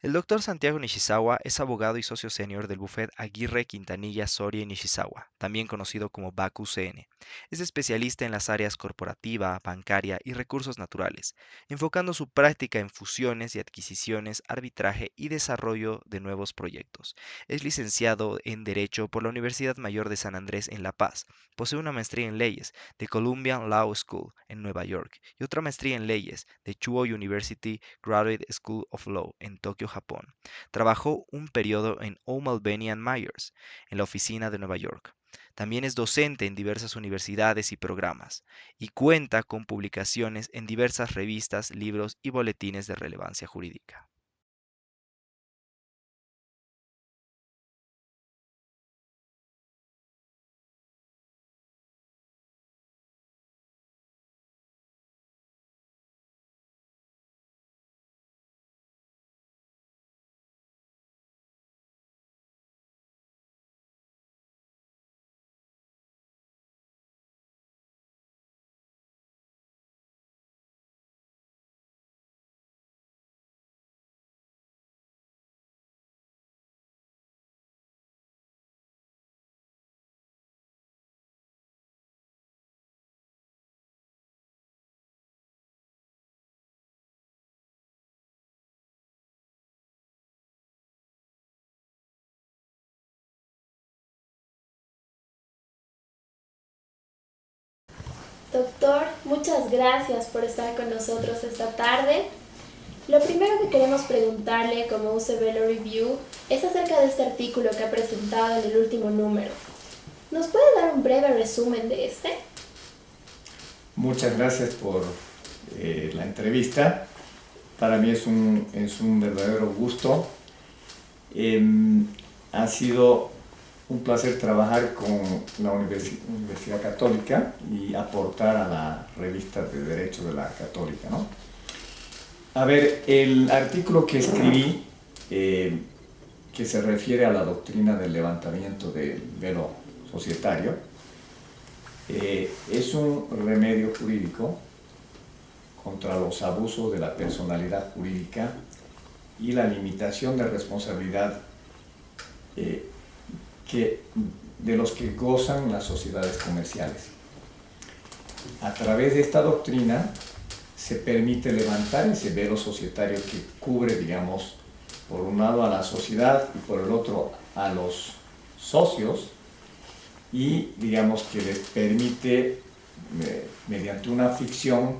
El doctor Santiago Nishizawa es abogado y socio senior del bufete Aguirre Quintanilla Soria y Nishizawa, también conocido como BACU CN. Es especialista en las áreas corporativa, bancaria y recursos naturales, enfocando su práctica en fusiones y adquisiciones, arbitraje y desarrollo de nuevos proyectos. Es licenciado en Derecho por la Universidad Mayor de San Andrés en La Paz. Posee una maestría en leyes de Columbia Law School en Nueva York y otra maestría en leyes de Chuo University Graduate School of Law en Tokio, Japón. Trabajó un periodo en O'Malbany Myers, en la oficina de Nueva York. También es docente en diversas universidades y programas, y cuenta con publicaciones en diversas revistas, libros y boletines de relevancia jurídica. Doctor, muchas gracias por estar con nosotros esta tarde. Lo primero que queremos preguntarle como UCB Law Review es acerca de este artículo que ha presentado en el último número. ¿Nos puede dar un breve resumen de este? Muchas gracias por la entrevista. Para mí es un verdadero gusto. Ha sido un placer trabajar con la Universidad Católica y aportar a la revista de Derecho de la Católica, ¿no? A ver, el artículo que escribí, que se refiere a la doctrina del levantamiento del velo societario, es un remedio jurídico contra los abusos de la personalidad jurídica y la limitación de responsabilidad de los que gozan las sociedades comerciales. A través de esta doctrina se permite levantar ese velo societario que cubre, digamos, por un lado a la sociedad y por el otro a los socios, y digamos que les permite, mediante una ficción,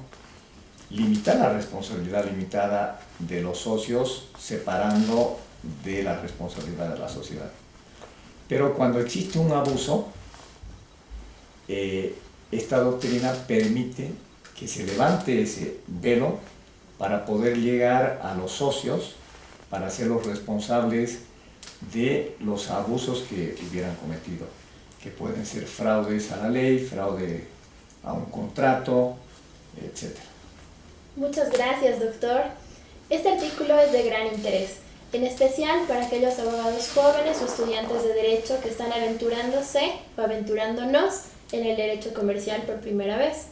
limitar la responsabilidad limitada de los socios, separando de la responsabilidad de la sociedad. Pero cuando existe un abuso, esta doctrina permite que se levante ese velo para poder llegar a los socios, para hacerlos responsables de los abusos que hubieran cometido, que pueden ser fraudes a la ley, fraude a un contrato, etc. Muchas gracias, doctor. Este artículo es de gran interés, en especial para aquellos abogados jóvenes o estudiantes de derecho que están aventurándose o aventurándonos en el derecho comercial por primera vez.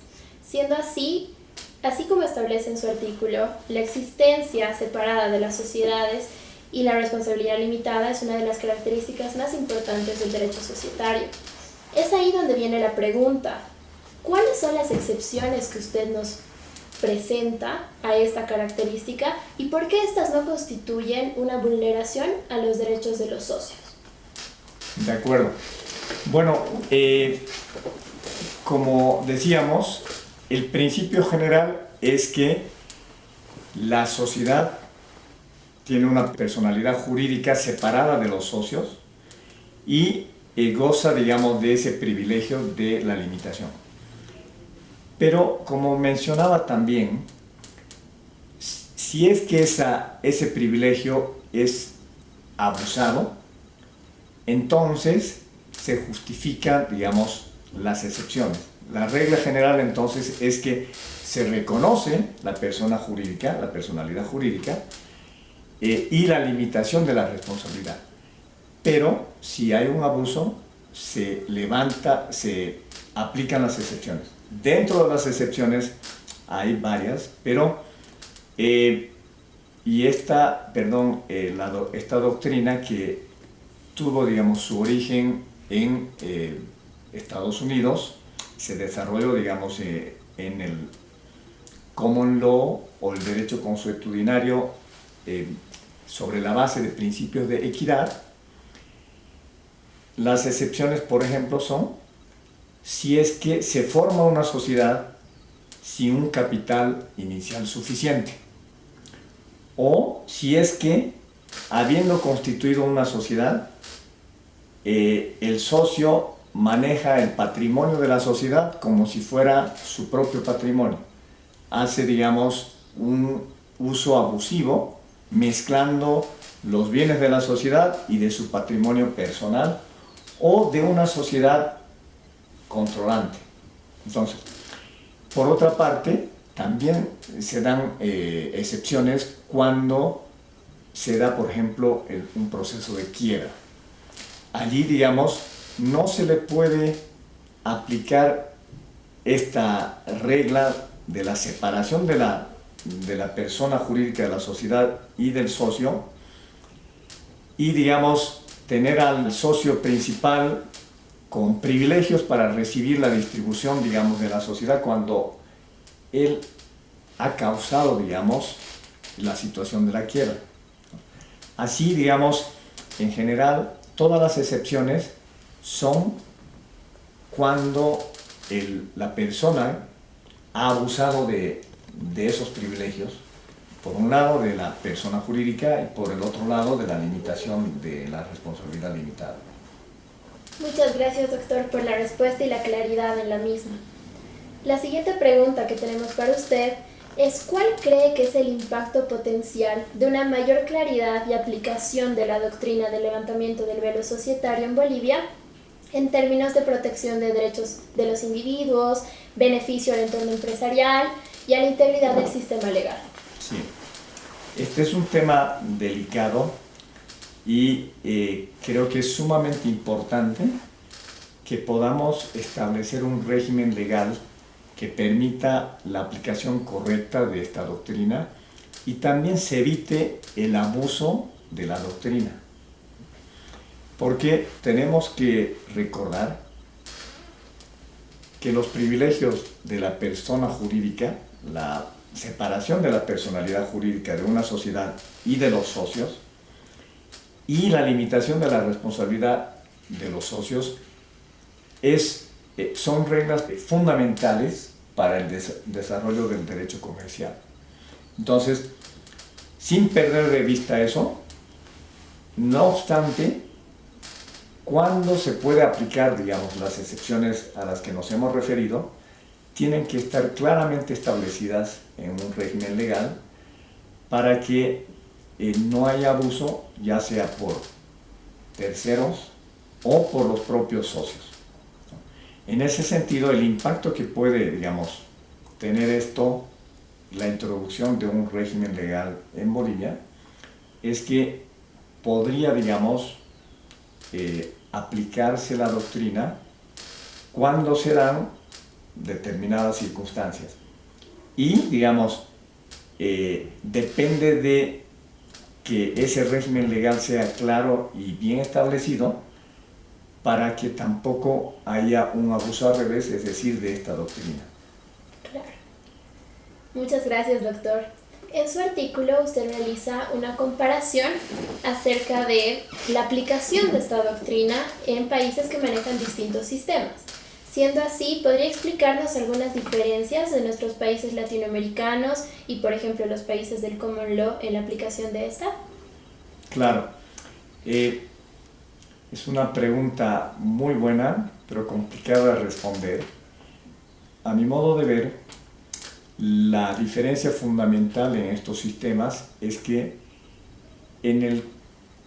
Siendo así como establece en su artículo, la existencia separada de las sociedades y la responsabilidad limitada es una de las características más importantes del derecho societario. Es ahí donde viene la pregunta: ¿cuáles son las excepciones que usted nos presenta a esta característica y por qué estas no constituyen una vulneración a los derechos de los socios? De acuerdo. Bueno, como decíamos, el principio general es que la sociedad tiene una personalidad jurídica separada de los socios y goza, digamos, de ese privilegio de la limitación. Pero, como mencionaba también, si es que ese privilegio es abusado, entonces se justifican, digamos, las excepciones. La regla general entonces es que se reconoce la persona jurídica, la personalidad jurídica, y la limitación de la responsabilidad. Pero si hay un abuso, se aplican las excepciones. Dentro de las excepciones hay varias, pero Y esta doctrina que tuvo, digamos, su origen en Estados Unidos, se desarrolló, digamos, en el common law o el derecho consuetudinario sobre la base de principios de equidad. Las excepciones, por ejemplo, son si es que se forma una sociedad sin un capital inicial suficiente, o si es que, habiendo constituido una sociedad, el socio maneja el patrimonio de la sociedad como si fuera su propio patrimonio. Hace, digamos, un uso abusivo, mezclando los bienes de la sociedad y de su patrimonio personal, o de una sociedad controlante. Entonces, por otra parte, también se dan excepciones cuando se da, por ejemplo, un proceso de quiebra. Allí, digamos, no se le puede aplicar esta regla de la separación de la persona jurídica de la sociedad y del socio, y, digamos, tener al socio principal con privilegios para recibir la distribución, digamos, de la sociedad cuando él ha causado, digamos, la situación de la quiebra. Así, digamos, en general, todas las excepciones son cuando la persona ha abusado de esos privilegios, por un lado de la persona jurídica y por el otro lado de la limitación de la responsabilidad limitada. Muchas gracias, doctor, por la respuesta y la claridad en la misma. La siguiente pregunta que tenemos para usted es: ¿cuál cree que es el impacto potencial de una mayor claridad y aplicación de la doctrina del levantamiento del velo societario en Bolivia en términos de protección de derechos de los individuos, beneficio al entorno empresarial y a la integridad del sistema legal? Sí, este es un tema delicado y creo que es sumamente importante que podamos establecer un régimen legal que permita la aplicación correcta de esta doctrina y también se evite el abuso de la doctrina. Porque tenemos que recordar que los privilegios de la persona jurídica, la separación de la personalidad jurídica de una sociedad y de los socios, y la limitación de la responsabilidad de los socios son reglas fundamentales para el desarrollo del derecho comercial. Entonces, sin perder de vista eso, no obstante, cuando se puede aplicar, digamos, las excepciones a las que nos hemos referido, tienen que estar claramente establecidas en un régimen legal para que no haya abuso, ya sea por terceros o por los propios socios. En ese sentido, el impacto que puede, digamos, tener esto, la introducción de un régimen legal en Bolivia, es que podría, digamos, aplicarse la doctrina cuando se dan determinadas circunstancias. Y, digamos, depende de que ese régimen legal sea claro y bien establecido para que tampoco haya un abuso al revés, es decir, de esta doctrina. Claro. Muchas gracias, doctor. En su artículo usted realiza una comparación acerca de la aplicación de esta doctrina en países que manejan distintos sistemas. Siendo así, ¿podría explicarnos algunas diferencias de nuestros países latinoamericanos y, por ejemplo, los países del Common Law en la aplicación de esta? Claro. Es una pregunta muy buena, pero complicada de responder. A mi modo de ver, la diferencia fundamental en estos sistemas es que en el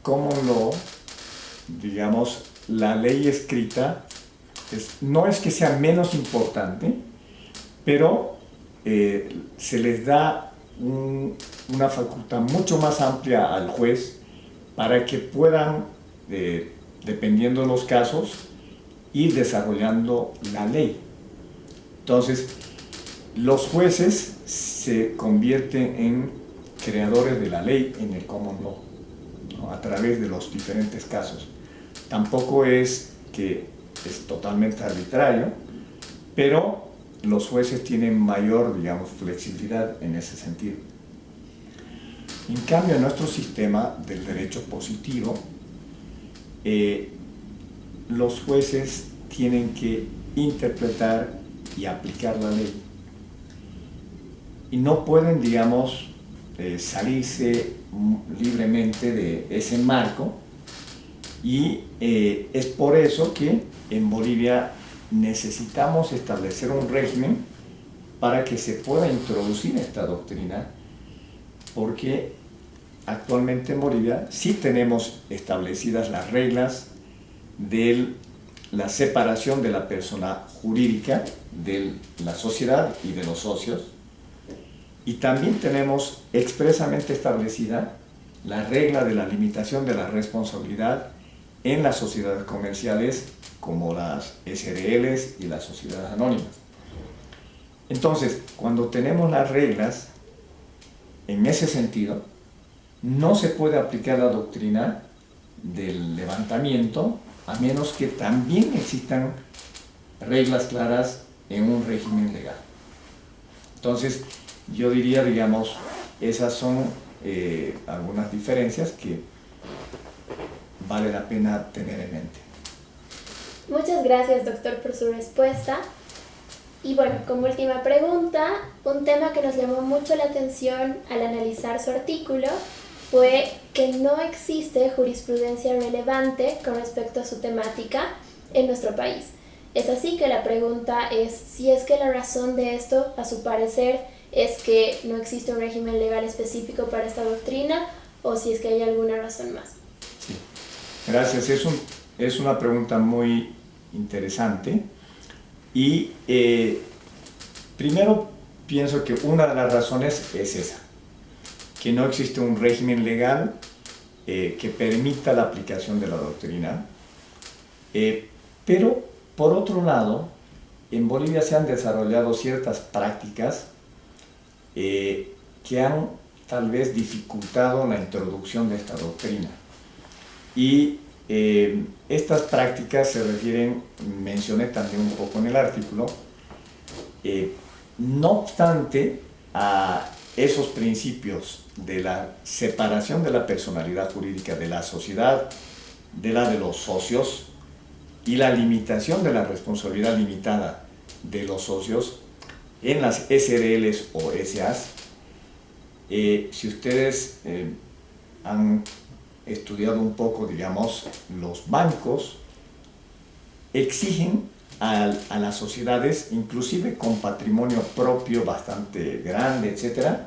Common Law, digamos, la ley escrita no es que sea menos importante, pero se les da una facultad mucho más amplia al juez para que puedan, dependiendo de los casos, ir desarrollando la ley. Entonces, los jueces se convierten en creadores de la ley en el common law, ¿no? A través de los diferentes casos. Tampoco es que es totalmente arbitrario, pero los jueces tienen mayor, digamos, flexibilidad en ese sentido. En cambio, en nuestro sistema del derecho positivo, los jueces tienen que interpretar y aplicar la ley. Y no pueden, digamos, salirse libremente de ese marco. Y es por eso que en Bolivia necesitamos establecer un régimen para que se pueda introducir esta doctrina, porque actualmente en Bolivia sí tenemos establecidas las reglas de la separación de la persona jurídica de la sociedad y de los socios, y también tenemos expresamente establecida la regla de la limitación de la responsabilidad en las sociedades comerciales como las SRLs y las sociedades anónimas. Entonces, cuando tenemos las reglas en ese sentido, no se puede aplicar la doctrina del levantamiento a menos que también existan reglas claras en un régimen legal. Entonces, yo diría, digamos, esas son algunas diferencias que vale la pena tener en mente. Muchas gracias, doctor, por su respuesta. Y bueno, como última pregunta, un tema que nos llamó mucho la atención al analizar su artículo fue que no existe jurisprudencia relevante con respecto a su temática en nuestro país. Es así que la pregunta es si es que la razón de esto, a su parecer, es que no existe un régimen legal específico para esta doctrina o si es que hay alguna razón más. Sí. Gracias. Es una pregunta muy interesante y primero pienso que una de las razones es esa, que no existe un régimen legal que permita la aplicación de la doctrina, pero por otro lado, en Bolivia se han desarrollado ciertas prácticas que han tal vez dificultado la introducción de esta doctrina. Y estas prácticas se refieren, mencioné también un poco en el artículo, no obstante a esos principios de la separación de la personalidad jurídica de la sociedad, de la de los socios, y la limitación de la responsabilidad limitada de los socios en las SRLs o SAs. Si ustedes han estudiado un poco, digamos, los bancos exigen a las sociedades, inclusive con patrimonio propio bastante grande, etc.,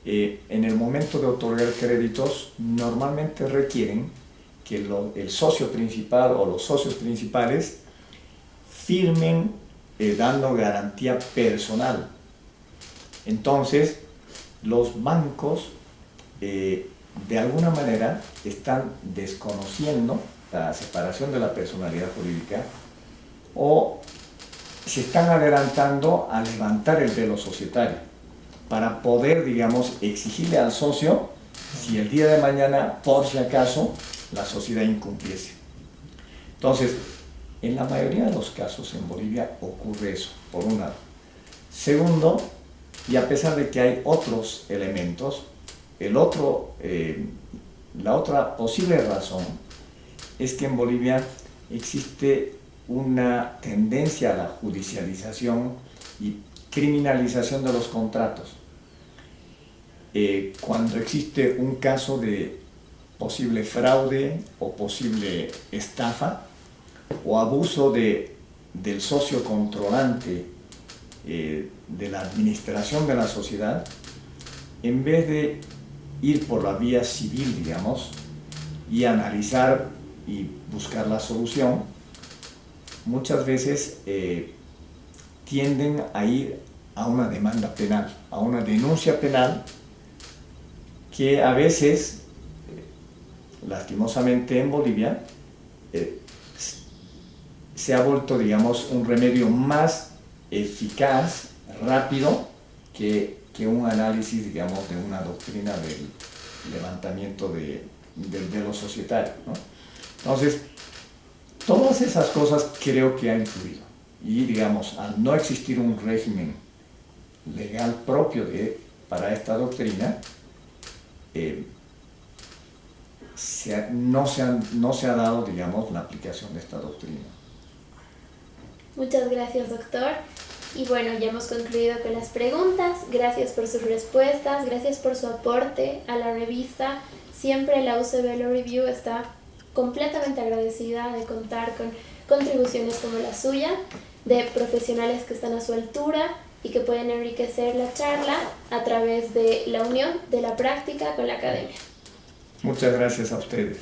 en el momento de otorgar créditos, normalmente requieren que el socio principal o los socios principales firmen dando garantía personal. Entonces, los bancos de alguna manera están desconociendo la separación de la personalidad jurídica o se están adelantando a levantar el velo societario para poder, digamos, exigirle al socio si el día de mañana, por si acaso, la sociedad incumpliese. Entonces, en la mayoría de los casos en Bolivia ocurre eso, por un lado. Segundo, y a pesar de que hay otros elementos, la otra posible razón es que en Bolivia existe una tendencia a la judicialización y criminalización de los contratos. Cuando existe un caso de posible fraude o posible estafa o abuso del socio controlante de la administración de la sociedad, en vez de ir por la vía civil, digamos, y analizar y buscar la solución, muchas veces tienden a ir a una demanda penal, a una denuncia penal que a veces, lastimosamente en Bolivia, se ha vuelto, digamos, un remedio más eficaz, rápido, que que un análisis, digamos, de una doctrina del levantamiento del velo societario, ¿no? Entonces, todas esas cosas creo que han influido. Y, digamos, al no existir un régimen legal propio para esta doctrina, no se ha dado, digamos, la aplicación de esta doctrina. Muchas gracias, doctor. Y bueno, ya hemos concluido con las preguntas. Gracias por sus respuestas, gracias por su aporte a la revista. Siempre la UCB Law Review está completamente agradecida de contar con contribuciones como la suya, de profesionales que están a su altura y que pueden enriquecer la charla a través de la unión de la práctica con la academia. Muchas gracias a ustedes.